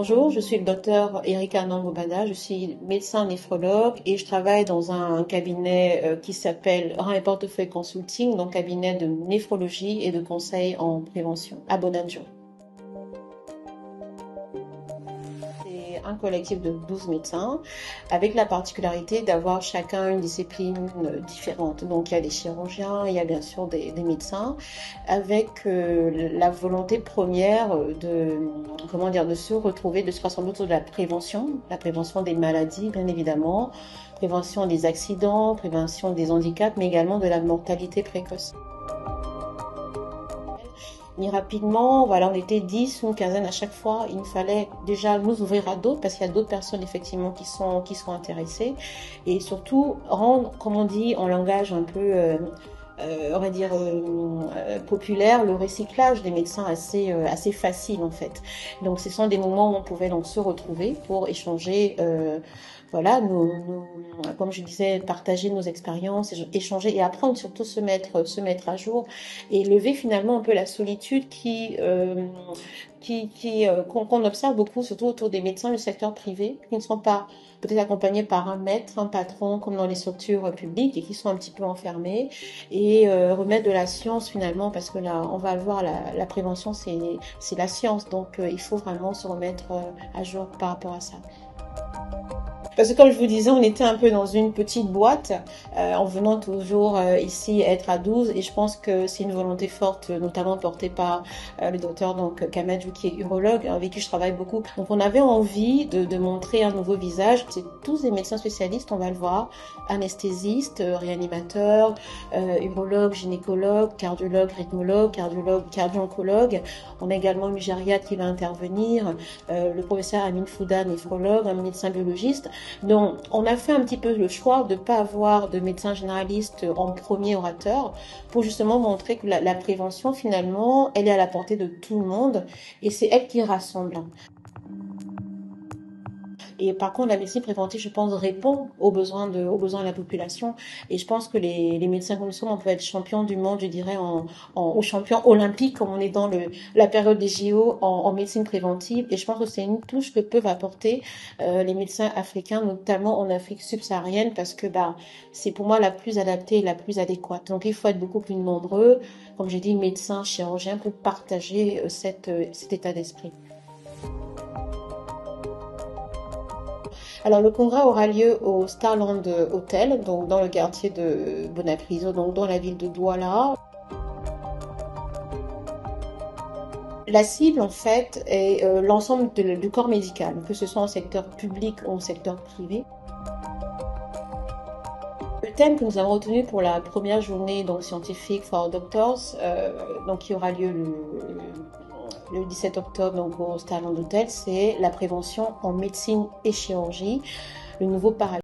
Bonjour, je suis le docteur Erika Nangobada, je suis médecin néphrologue et je travaille dans un cabinet qui s'appelle Rein et Portefeuille Consulting, donc cabinet de néphrologie et de conseil en prévention à Bonanjo. C'est un collectif de 12 médecins avec la particularité d'avoir chacun une discipline différente. Donc il y a des chirurgiens, il y a bien sûr des médecins avec la volonté première de se retrouver, de se rassembler autour de la prévention des maladies bien évidemment, prévention des accidents, prévention des handicaps, mais également de la mortalité précoce. Mais rapidement, voilà, on était 10 ou une quinzaine à chaque fois. Il nous fallait déjà nous ouvrir à d'autres parce qu'il y a d'autres personnes effectivement qui sont intéressées et surtout rendre, comme on dit en langage un peu populaire, le recyclage des médecins assez facile en fait. Donc ce sont des moments où on pouvait donc se retrouver pour échanger voilà, comme je disais, partager nos expériences, échanger et apprendre, surtout se mettre à jour et lever finalement un peu la solitude qu'on observe beaucoup, surtout autour des médecins du secteur privé, qui ne sont pas peut-être accompagnés par un maître, un patron, comme dans les structures publiques, et qui sont un petit peu enfermés, et remettre de la science finalement, parce que là, on va le voir, la prévention, c'est la science, donc il faut vraiment se remettre à jour par rapport à ça. Parce que comme je vous disais, on était un peu dans une petite boîte en venant toujours ici être à 12 et je pense que c'est une volonté forte, notamment portée par le docteur donc Kamadjou qui est urologue, avec qui je travaille beaucoup. Donc on avait envie de montrer un nouveau visage. C'est tous des médecins spécialistes, on va le voir, anesthésistes, réanimateurs, urologues, gynécologues, cardiologues, rythmologues, cardio-oncologues. On a également une gériatre qui va intervenir, le professeur Amin Fouda, néphrologue, un médecin biologiste. Donc, on a fait un petit peu le choix de ne pas avoir de médecin généraliste en premier orateur pour justement montrer que la prévention, finalement, elle est à la portée de tout le monde et c'est elle qui rassemble. Et par contre, la médecine préventive, je pense, répond aux besoins de la population. Et je pense que les médecins comme nous sommes, on peut être champion du monde, je dirais, ou champion olympique, comme on est dans la période des JO en médecine préventive. Et je pense que c'est une touche que peuvent apporter les médecins africains, notamment en Afrique subsaharienne, parce que c'est pour moi la plus adaptée et la plus adéquate. Donc il faut être beaucoup plus nombreux, comme j'ai dit, médecins, chirurgiens, pour partager cet état d'esprit. Alors le congrès aura lieu au Starland Hotel, donc dans le quartier de Bonapriso, donc dans la ville de Douala. La cible en fait est l'ensemble du corps médical, que ce soit en secteur public ou en secteur privé. Le thème que nous avons retenu pour la première journée donc scientifique for Doctors, donc qui aura lieu le 17 octobre donc au Starland Hotel, c'est la prévention en médecine et chirurgie, le nouveau paradigme.